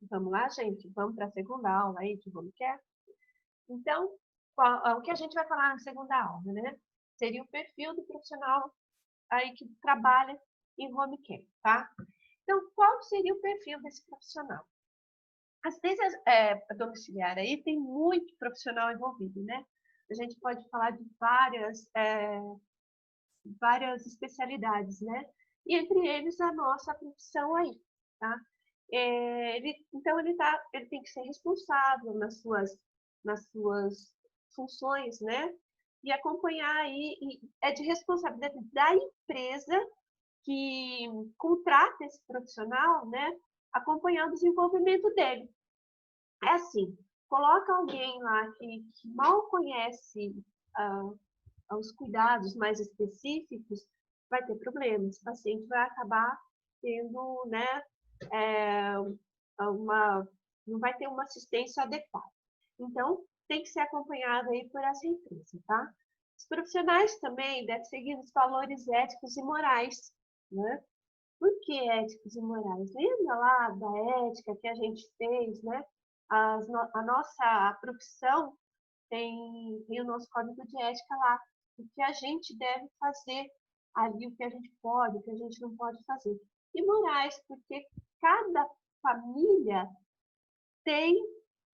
Vamos lá, gente? Vamos para a segunda aula aí de home care? Então, o que a gente vai falar na segunda aula, né? Seria o perfil do profissional aí que trabalha em home care, tá? Então, qual seria o perfil desse profissional? Às vezes, domiciliar aí tem muito profissional envolvido, né? A gente pode falar de várias especialidades, né? E entre eles a nossa profissão aí, tá? Então ele tem que ser responsável nas suas funções, né? E acompanhar aí, e é de responsabilidade da empresa que contrata esse profissional, né? Acompanhar o desenvolvimento dele. É assim, coloca alguém lá que mal conhece ah, os cuidados mais específicos, vai ter problemas. O paciente vai acabar tendo, né, é, não vai ter uma assistência adequada. Então, tem que ser acompanhado aí por essa empresa, tá? Os profissionais também devem seguir os valores éticos e morais, né? Por que éticos e morais? Lembra lá da ética que a gente fez, né? A nossa profissão tem o nosso código de ética lá, o que a gente deve fazer ali, o que a gente pode, o que a gente não pode fazer. E morais, porque cada família tem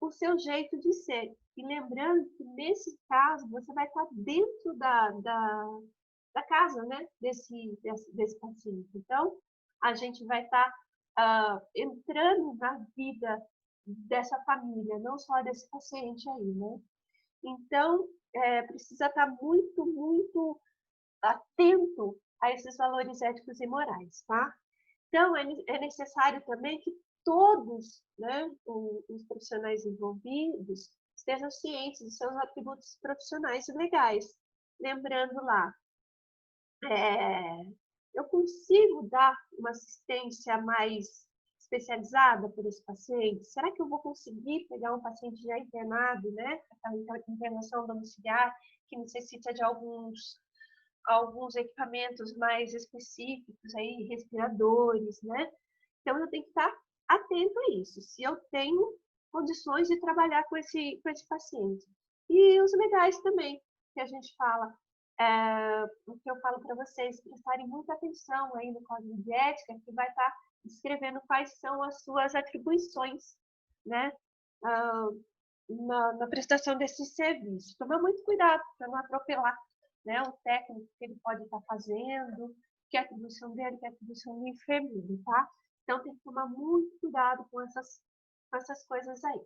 o seu jeito de ser. E lembrando que, nesse caso, você vai estar dentro da casa, né, desse paciente. Então, a gente vai estar entrando na vida dessa família, não só desse paciente aí, né? Então, precisa estar muito atento a esses valores éticos e morais, tá? Então, é necessário também que todos, né, os profissionais envolvidos estejam cientes dos seus atributos profissionais e legais. Lembrando lá, é, eu consigo dar uma assistência mais especializada para esse paciente? Será que eu vou conseguir pegar um paciente já internado, né? Aquela internação domiciliar que necessita de alguns equipamentos mais específicos, aí, respiradores, né? Então, eu tenho que estar atento a isso, se eu tenho condições de trabalhar com esse paciente. E os legais também, que a gente fala, o que eu falo para vocês, prestarem muita atenção aí no código de ética, que vai estar descrevendo quais são as suas atribuições, né? Ah, na prestação desse serviço. Tomar muito cuidado para não atropelar, né, o técnico que ele pode estar fazendo, que é a atribuição dele, que é a atribuição do enfermeiro, tá? Então tem que tomar muito cuidado com essas coisas aí.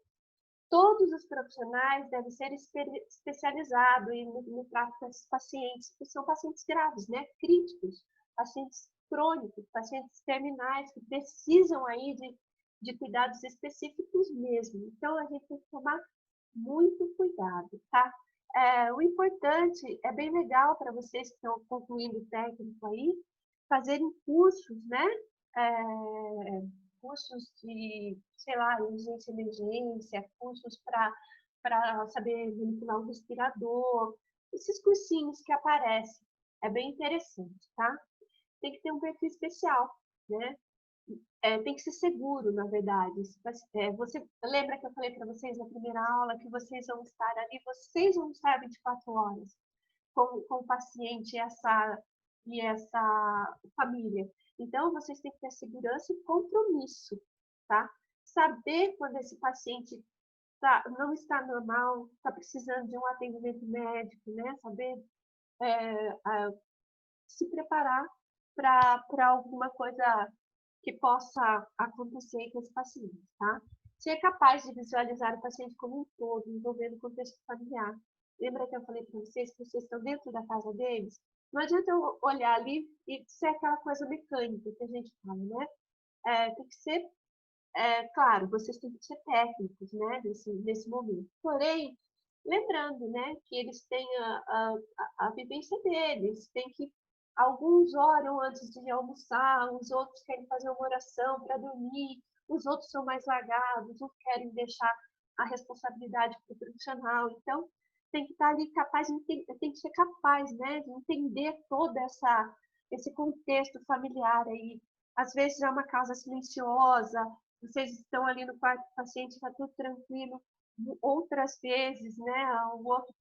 Todos os profissionais devem ser especializados no trato desses pacientes, que são pacientes graves, né, críticos, pacientes crônicos, pacientes terminais, que precisam aí de cuidados específicos mesmo. Então, a gente tem que tomar muito cuidado, tá? O importante, é bem legal para vocês que estão concluindo o técnico aí, fazerem cursos, né? É, cursos de, sei lá, urgência e emergência, cursos para saber manipular o respirador, esses cursinhos que aparecem. É bem interessante, tá? Tem que ter um perfil especial, né? Tem que ser seguro, na verdade. Você lembra que eu falei para vocês na primeira aula que vocês vão estar ali, vocês vão estar 24 horas com o paciente e essa família. Então, vocês têm que ter segurança e compromisso, tá? Saber quando esse paciente não está normal, está precisando de um atendimento médico, né? Saber se preparar para alguma coisa que possa acontecer com esse paciente, tá? Ser capaz de visualizar o paciente como um todo, envolvendo o contexto familiar. Lembra que eu falei para vocês que vocês estão dentro da casa deles? Não adianta eu olhar ali e ser aquela coisa mecânica que a gente fala, né? Tem que ser, claro, vocês têm que ser técnicos, né, nesse momento. Porém, lembrando, né, que eles têm a vivência deles, tem que alguns oram antes de almoçar, os outros querem fazer uma oração para dormir, os outros são mais largados, uns querem deixar a responsabilidade para o profissional. Então, tem que estar ali capaz, tem que ser capaz, né, de entender todo esse contexto familiar aí às vezes é uma casa silenciosa, vocês estão ali no quarto do paciente, está tudo tranquilo. Outras vezes, né, o outro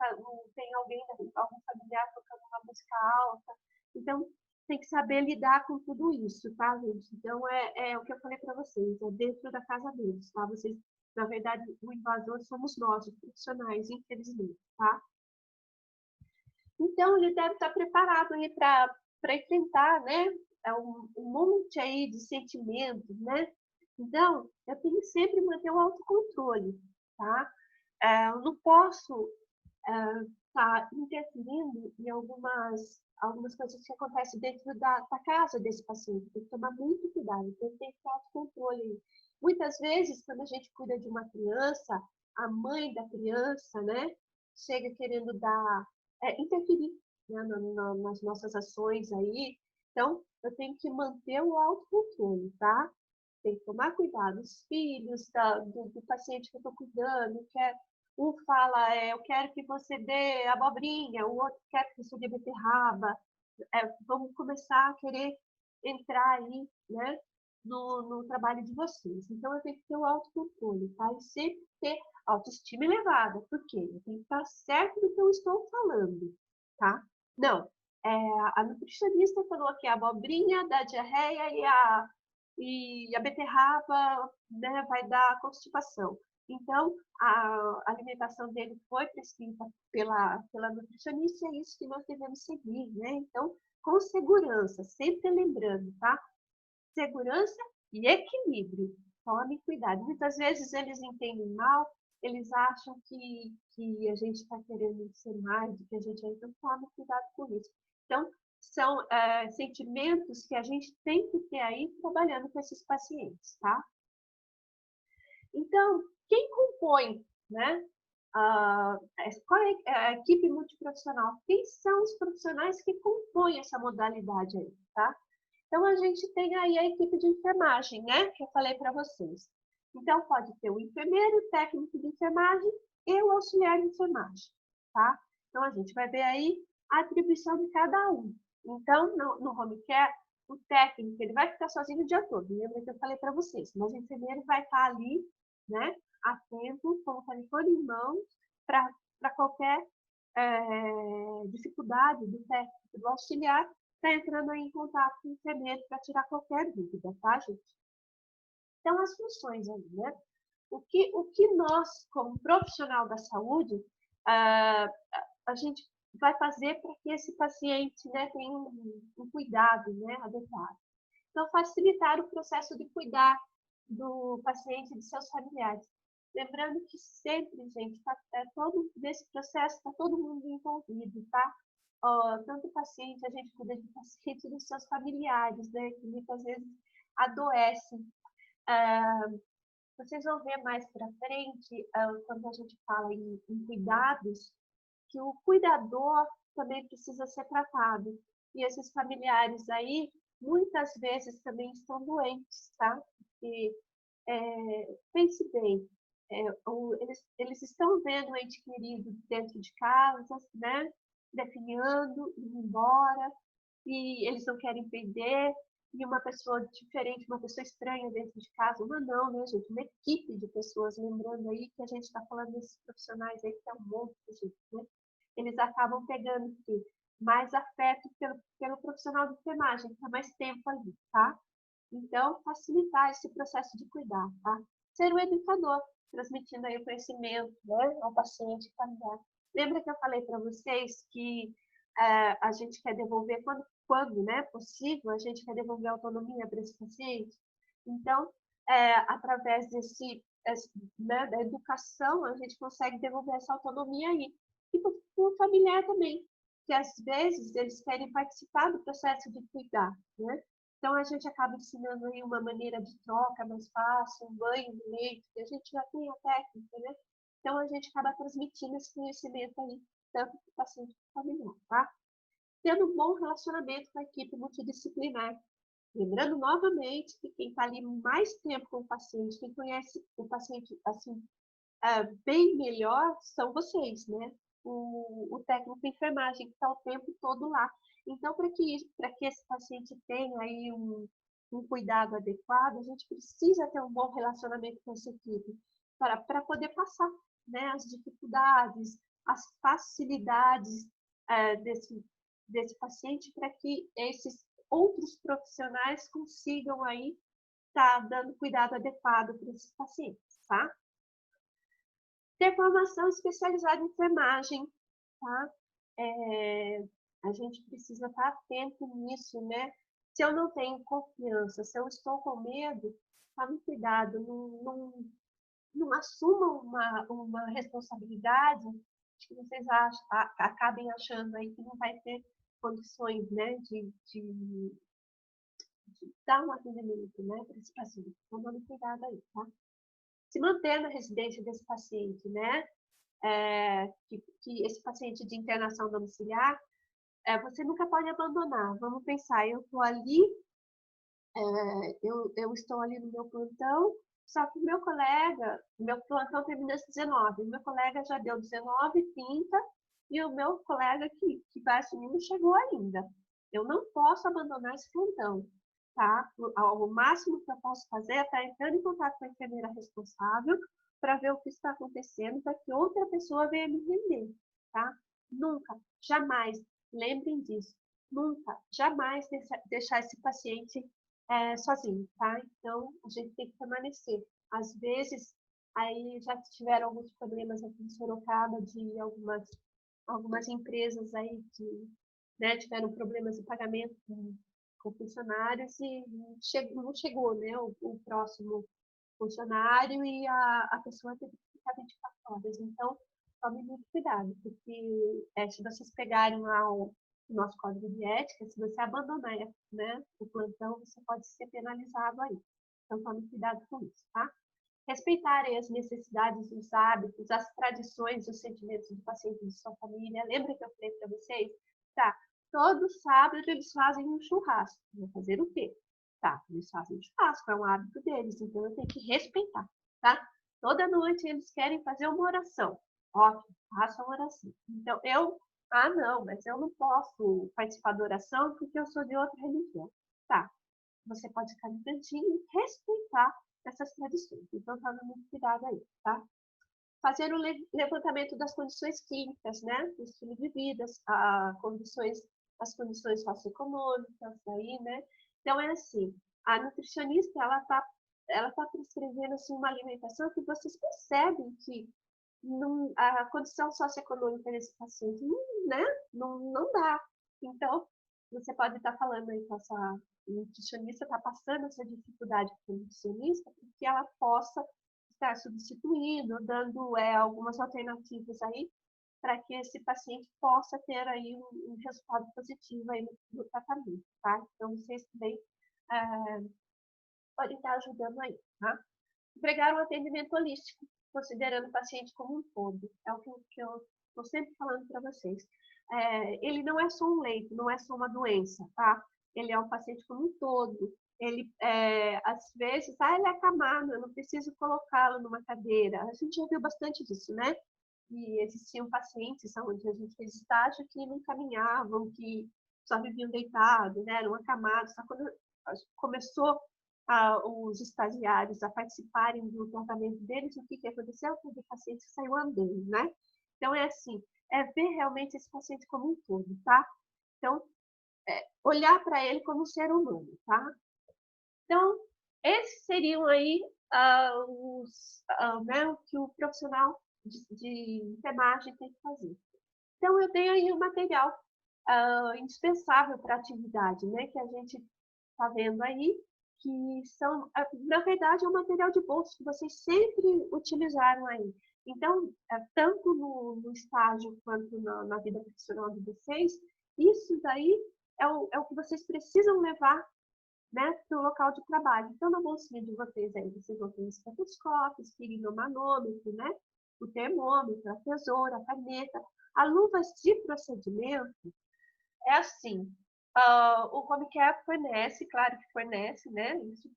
tem alguém, algum familiar tocando uma música alta. Então, tem que saber lidar com tudo isso, tá, gente? Então, é o que eu falei para vocês, é dentro da casa deles, tá? Vocês, na verdade, o invasor somos nós, os profissionais, infelizmente, tá? Então, ele deve estar preparado aí para enfrentar, né, um monte aí de sentimentos, né? Então, eu tenho que sempre manter o autocontrole, tá? Eu não posso estar interferindo em algumas coisas que acontecem dentro da casa desse paciente. Tem que tomar muito cuidado, tem que ter autocontrole. Muitas vezes, quando a gente cuida de uma criança, a mãe da criança, né, chega querendo interferir, né, nas nossas ações aí. Então, eu tenho que manter o autocontrole, tá? Tem que tomar cuidado. Os filhos do paciente que eu estou cuidando, um fala, eu quero que você dê abobrinha, o outro quer que você dê beterraba. Vamos começar a querer entrar aí, né, no trabalho de vocês. Então, eu tenho que ter o autocontrole, tá? E sempre ter autoestima elevada. Por quê? Eu tenho que estar certo do que eu estou falando, tá? Não, a nutricionista falou que a abobrinha dá diarreia e a beterraba, né, vai dar constipação. Então, a alimentação dele foi prescrita pela nutricionista e é isso que nós devemos seguir, né? Então, com segurança, sempre lembrando, tá? Segurança e equilíbrio. Tome cuidado. Muitas vezes eles entendem mal, eles acham que a gente está querendo ser mais do que a gente é, então tome cuidado com isso. Então, são sentimentos que a gente tem que ter aí trabalhando com esses pacientes, tá? Então, quem compõe, né? Qual é a equipe multiprofissional? Quem são os profissionais que compõem essa modalidade aí, tá? Então, a gente tem aí a equipe de enfermagem, né? Que eu falei para vocês. Então, pode ter o enfermeiro, o técnico de enfermagem e o auxiliar de enfermagem, tá? Então, a gente vai ver aí a atribuição de cada um. Então, no home care, o técnico, ele vai ficar sozinho o dia todo. Lembra que eu falei para vocês? Mas o enfermeiro vai estar ali, né? Atento, com o telefone em mãos, para qualquer dificuldade do técnico, do auxiliar, está entrando aí em contato com o enfermeiro para tirar qualquer dúvida, tá, gente? Então, as funções aí, né? O que nós, como profissional da saúde, a gente vai fazer para que esse paciente, né, tenha um cuidado, né, adequado? Então, facilitar o processo de cuidar do paciente e de seus familiares. Lembrando que sempre, gente, nesse processo está todo mundo envolvido, tá? Tanto o paciente, a gente cuida de paciente e dos seus familiares, né? Que muitas vezes adoecem. Vocês vão ver mais para frente, quando a gente fala em cuidados, que o cuidador também precisa ser tratado. E esses familiares aí, muitas vezes também estão doentes, tá? Porque, pense bem, eles estão vendo o ente querido dentro de casa, né? Definhando, indo embora, e eles não querem perder, e uma pessoa diferente, uma pessoa estranha dentro de casa, uma não, né, gente? Uma equipe de pessoas, lembrando aí que a gente está falando desses profissionais aí, que é um monte de gente, né? Eles acabam pegando mais afeto pelo profissional de enfermagem, que está mais tempo ali, tá? Então, facilitar esse processo de cuidar, tá? Ser o educador, transmitindo aí o conhecimento, né, ao paciente familiar. Lembra que eu falei para vocês que a gente quer devolver, quando né, possível, a gente quer devolver a autonomia para esse paciente? Então, através né, da educação, a gente consegue devolver essa autonomia aí. E para o familiar também, que às vezes eles querem participar do processo de cuidar, né? Então, a gente acaba ensinando aí uma maneira de troca mais fácil, um banho de leite, que a gente já tem a técnica, né? Então, a gente acaba transmitindo esse conhecimento aí, tanto para o paciente quanto para o familiar, tá? Tendo um bom relacionamento com a equipe multidisciplinar. Lembrando novamente que quem está ali mais tempo com o paciente, quem conhece o paciente assim, bem melhor, são vocês, né? O técnico de enfermagem que está o tempo todo lá. Então, para que esse paciente tenha aí um cuidado adequado, a gente precisa ter um bom relacionamento com essa equipe para poder passar, né, as dificuldades, as facilidades desse paciente para que esses outros profissionais consigam aí estar dando cuidado adequado para esses pacientes, tá? Ter formação especializada em enfermagem, tá? A gente precisa estar atento nisso, né? Se eu não tenho confiança, se eu estou com medo, tome cuidado, não assumam uma responsabilidade que vocês acabem achando aí que não vai ter condições, né, de dar um atendimento, né, para esse paciente. Então, tome cuidado aí, tá? Se manter na residência desse paciente, né, que esse paciente de internação domiciliar, você nunca pode abandonar. Vamos pensar, eu estou ali, eu estou ali no meu plantão, só que o meu plantão termina às 19, o meu colega já deu 19h30 e o meu colega que vai assumir não chegou ainda. Eu não posso abandonar esse plantão, tá? O máximo que eu posso fazer é estar entrando em contato com a enfermeira responsável para ver o que está acontecendo, para que outra pessoa venha me entender, tá? Nunca, jamais, lembrem disso, nunca, jamais deixar esse paciente sozinho, tá? Então, a gente tem que permanecer. Às vezes, aí já tiveram alguns problemas aqui em Sorocaba de algumas empresas aí que, né, tiveram problemas de pagamento com funcionários e não chegou, né, o próximo funcionário e a pessoa teve que ficar 24 horas. Então, tome muito cuidado, porque se vocês pegarem lá o nosso código de ética, se você abandonar, né, o plantão, você pode ser penalizado aí. Então, tome cuidado com isso, tá? Respeitarem as necessidades, os hábitos, as tradições, os sentimentos do paciente e de sua família. Lembra que eu falei para vocês? Tá, todo sábado eles fazem um churrasco. Vou fazer o quê? Tá, eles fazem um churrasco, é um hábito deles, então eu tenho que respeitar, tá? Toda noite eles querem fazer uma oração. Ótimo, faça uma oração. Então, não, mas eu não posso participar da oração porque eu sou de outra religião. Tá, você pode ficar no cantinho e respeitar essas tradições. Então, tome muito cuidado aí, tá? Fazer o levantamento das condições clínicas, né? Do estilo de vida, as condições socioeconômicas aí, né? Então, é assim, a nutricionista, ela tá prescrevendo assim, uma alimentação que vocês percebem que a condição socioeconômica desse paciente né, não dá. Então, você pode estar falando aí com essa nutricionista, está passando essa dificuldade para a nutricionista, para que ela possa estar substituindo, dando algumas alternativas aí, para que esse paciente possa ter aí um resultado positivo aí no tratamento, tá? Então, vocês também podem estar ajudando aí, tá? Empregar um atendimento holístico, considerando o paciente como um todo. É o que eu estou sempre falando para vocês. Ele não é só um leito, não é só uma doença, tá? Ele é um paciente como um todo. Ele, às vezes, ele é acamado, eu não preciso colocá-lo numa cadeira. A gente já viu bastante disso, né? E existiam pacientes onde a gente fez estágio que não caminhavam, que só viviam deitados, né? Eram acamados. Só quando começou os estagiários a participarem do tratamento deles, o que aconteceu? O paciente saiu andando, né? Então, é assim, ver realmente esse paciente como um todo, tá? Então, olhar para ele como um ser humano, tá? Então, esses seriam aí né, o que o profissional de enfermagem tem que fazer. Então, eu tenho aí um material indispensável para a atividade, né, que a gente está vendo aí, que são, na verdade, é um material de bolso que vocês sempre utilizaram aí. Então, tanto no estágio quanto na vida profissional de vocês, isso daí é o que vocês precisam levar, né, para o local de trabalho. Então, na bolsinha de vocês aí, vocês vão ter o estetoscópio, espirinomanômetro, né, o termômetro, a tesoura, a caneta, a luvas de procedimento. É assim, o home care fornece, claro que fornece, né? Isso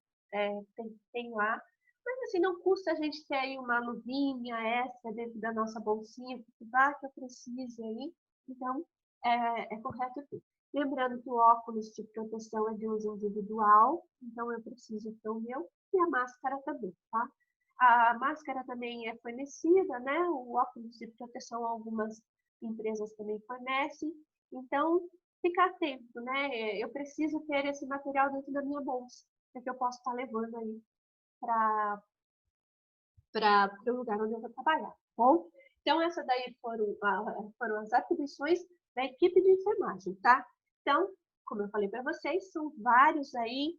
tem lá. Mas assim, não custa a gente ter aí uma luvinha extra dentro da nossa bolsinha, que eu preciso aí. Então, é correto tudo. Lembrando que o óculos de proteção é de uso individual, então eu preciso ter o meu, e a máscara também, tá? A máscara também é fornecida, né? O óculos de proteção algumas empresas também fornecem, então fica atento, né? Eu preciso ter esse material dentro da minha bolsa, porque eu posso estar levando aí para o lugar onde eu vou trabalhar, tá bom? Então, essas daí foram as atribuições da equipe de enfermagem, tá? Então, como eu falei para vocês, são vários aí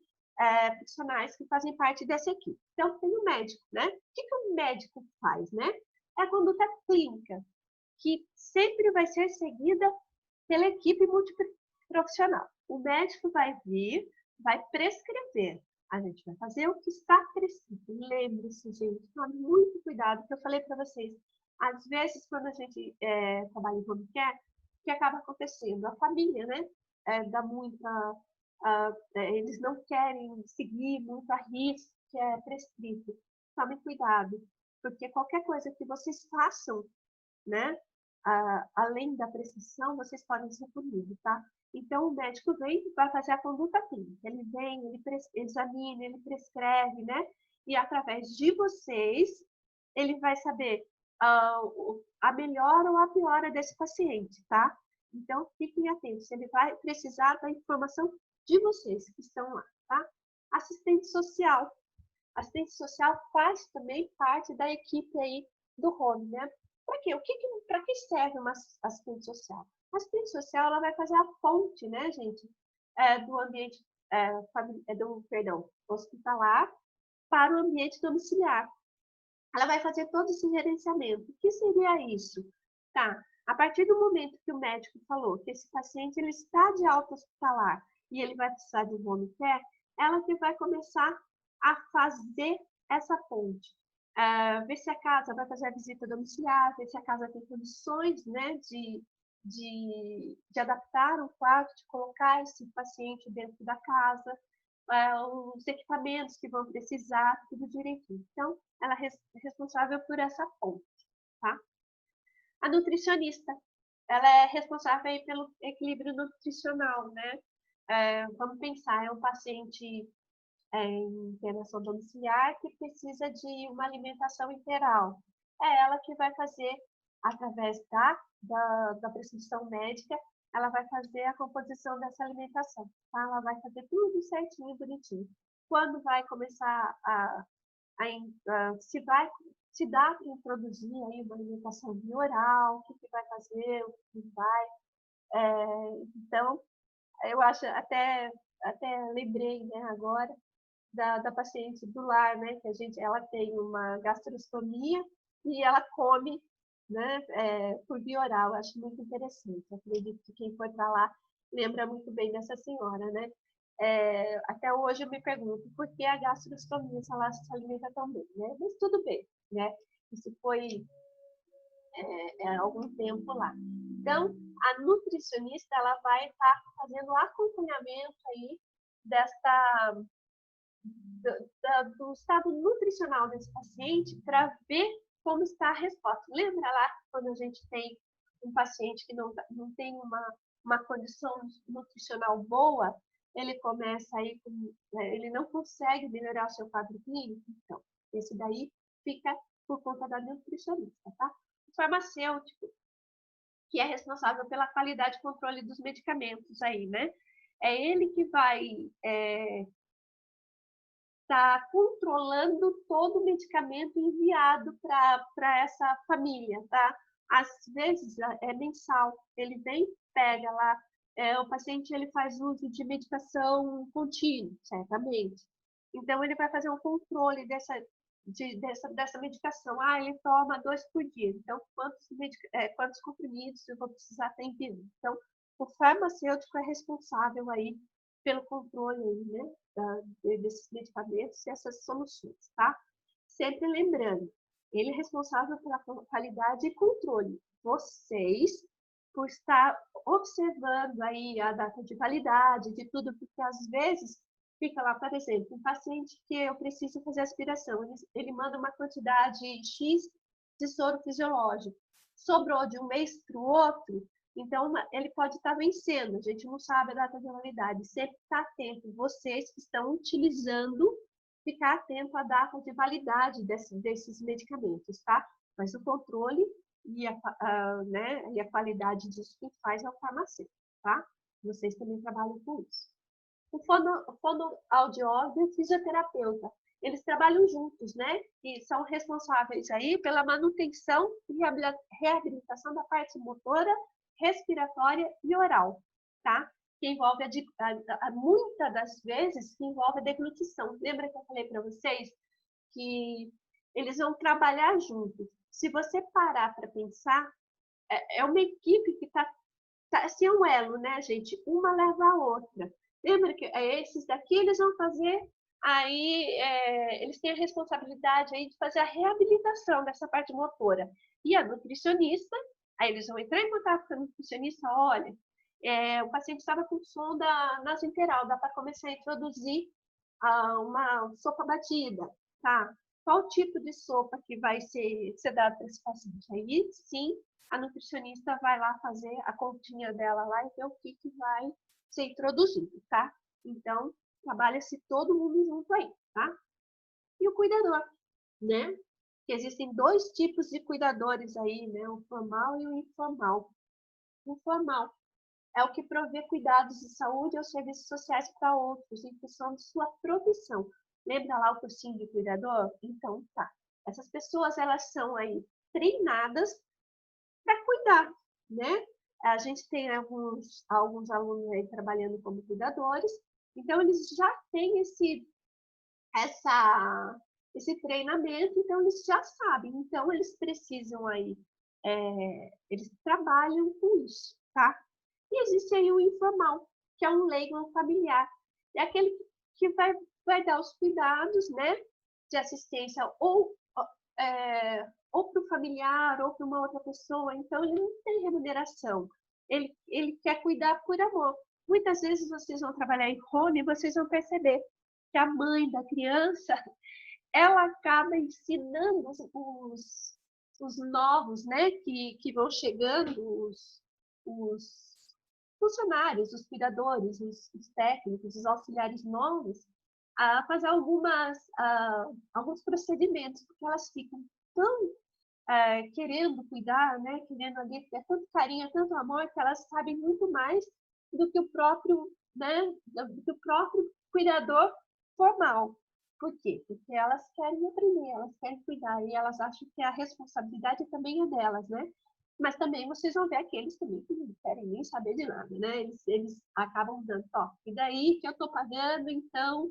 profissionais que fazem parte dessa equipe. Então, tem o médico, né? O que o médico faz, né? É a conduta clínica, que sempre vai ser seguida pela equipe multiprofissional. O médico vai vir, vai prescrever. A gente vai fazer o que está prescrito. Lembre-se, gente, tome muito cuidado, que eu falei para vocês. Às vezes, quando a gente trabalha em home care, o que acaba acontecendo? A família, né? Dá muita... eles não querem seguir muito a risco que é prescrito. Tome cuidado, porque qualquer coisa que vocês façam, né? Além da prescrição, vocês podem ser punidos, tá? Então, o médico vem e vai fazer a conduta clínica. Ele vem, ele examina, ele prescreve, né? E através de vocês, ele vai saber a melhora ou a piora desse paciente, tá? Então, fiquem atentos. Ele vai precisar da informação de vocês que estão lá, tá? Assistente social. Assistente social faz também parte da equipe aí do home, né? Para quê? Para que serve uma assistente social? A assistente social ela vai fazer a ponte, né, gente, do ambiente hospitalar para o ambiente domiciliar. Ela vai fazer todo esse gerenciamento. O que seria isso? Tá? A partir do momento que o médico falou que esse paciente ele está de alta hospitalar e ele vai precisar de home care, ela que vai começar a fazer essa ponte. Ver se a casa vai fazer a visita domiciliar, ver se a casa tem condições, né, de adaptar um quarto, de colocar esse paciente dentro da casa, os equipamentos que vão precisar, tudo direitinho. Então, ela é responsável por essa ponte, tá? A nutricionista, ela é responsável aí pelo equilíbrio nutricional, né? Vamos pensar, é um paciente em internação domiciliar que precisa de uma alimentação integral. É ela que vai fazer, através da prescrição médica, ela vai fazer a composição dessa alimentação, tá? Ela vai fazer tudo certinho, bonitinho. Quando vai começar se dá para introduzir aí uma alimentação bioral, o que vai fazer, o que vai. Então, eu acho, até lembrei, né, agora, da paciente do lar, né, que ela tem uma gastrostomia e ela come, né, por via oral. Acho muito interessante. Acredito que quem for para lá lembra muito bem dessa senhora, né? Até hoje eu me pergunto por que a gastrostomia se ela se alimenta tão bem, né? Mas tudo bem, né? Isso foi há algum tempo lá. Então, a nutricionista ela vai estar fazendo o acompanhamento aí do estado nutricional desse paciente para ver como está a resposta. Lembra lá quando a gente tem um paciente que não tem uma condição nutricional boa, ele começa aí, ele não consegue melhorar o seu quadro clínico? Então, esse daí fica por conta da nutricionista, tá? O farmacêutico, que é responsável pela qualidade e controle dos medicamentos aí, né? É ele que vai está controlando todo o medicamento enviado para essa família, tá? Às vezes é mensal, ele vem, pega lá, o paciente ele faz uso de medicação contínua, certamente. Então ele vai fazer um controle dessa medicação. Ele toma 2 por dia. Então quantos comprimidos eu vou precisar estar enviando? Então o farmacêutico é responsável aí pelo controle aí, né? Desses medicamentos e essas soluções, tá? Sempre lembrando, ele é responsável pela qualidade e controle. Vocês, por estar observando aí a data de validade, de tudo, porque às vezes fica lá, por exemplo, um paciente que eu preciso fazer aspiração, ele manda uma quantidade X de soro fisiológico. Sobrou de um mês para o outro, Então, ele pode estar vencendo, a gente não sabe a data de validade. Sempre está atento, vocês que estão utilizando, ficar atento à data de validade desses medicamentos, tá? Mas o controle e né, e a qualidade disso quem faz é o farmacêutico, tá? Vocês também trabalham com isso. O fonoaudiólogo e o fisioterapeuta, eles trabalham juntos, né? E são responsáveis aí pela manutenção e reabilitação da parte motora, respiratória e oral, tá? Que envolve, muitas das vezes, que envolve a deglutição. Lembra que eu falei para vocês que eles vão trabalhar juntos? Se você parar para pensar, é uma equipe que está assim, é um elo, né, gente? Uma leva a outra. Lembra que esses daqui eles vão fazer, aí eles têm a responsabilidade aí de fazer a reabilitação dessa parte motora. E a nutricionista, aí eles vão entrar em contato com a nutricionista, olha, o paciente estava com sonda nasointeral, dá para começar a introduzir uma sopa batida, tá? Qual tipo de sopa que vai ser dada para esse paciente? Aí, sim, a nutricionista vai lá fazer a continha dela lá e ver o que vai ser introduzido, tá? Então, trabalha-se todo mundo junto aí, tá? E o cuidador, né? Que existem dois tipos de cuidadores aí, né? O formal e o informal. O formal é o que provê cuidados de saúde ou serviços sociais para outros, em função de sua profissão. Lembra lá o cursinho de cuidador? Então, tá. Essas pessoas, elas são aí treinadas para cuidar, né? A gente tem alguns alunos aí trabalhando como cuidadores, então eles já têm esse treinamento, então eles já sabem, então eles precisam aí, eles trabalham com isso, tá? E existe aí o informal, que é um leigo familiar, é aquele que vai dar os cuidados, né, de assistência ou para o familiar ou para uma outra pessoa, então ele não tem remuneração, ele quer cuidar por amor. Muitas vezes vocês vão trabalhar em home e vocês vão perceber que a mãe da criança, ela acaba ensinando os novos, né, que vão chegando, os funcionários, os cuidadores, os técnicos, os auxiliares novos, a fazer alguns procedimentos, porque elas ficam tão querendo cuidar, né, querendo ali ter tanto carinho, tanto amor, que elas sabem muito mais do que o próprio, né, do que o próprio cuidador formal. Por quê? Porque elas querem aprender, elas querem cuidar e elas acham que a responsabilidade também é delas, né? Mas também vocês vão ver aqueles também que não querem nem saber de nada, né? Eles acabam dando, ó, e daí que eu tô pagando, então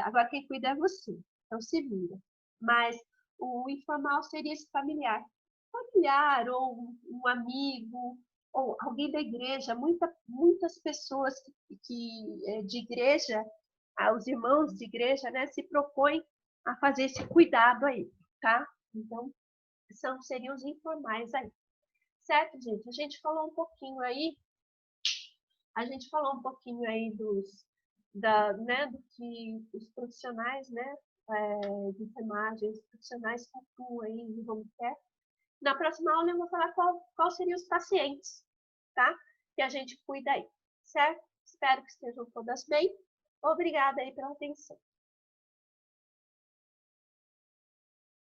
agora quem cuida é você, então se vira. Mas o informal seria esse familiar. Familiar ou um amigo, ou alguém da igreja. Muitas pessoas de igreja, os irmãos de igreja, né, se propõem a fazer esse cuidado aí, tá? Então, seriam os informais aí. Certo, gente? A gente falou um pouquinho aí né, do que os profissionais, né, de enfermagem, os profissionais que atuam aí em home care. Na próxima aula eu vou falar qual seriam os pacientes, tá? Que a gente cuida aí, certo? Espero que estejam todas bem. Obrigada aí pela atenção.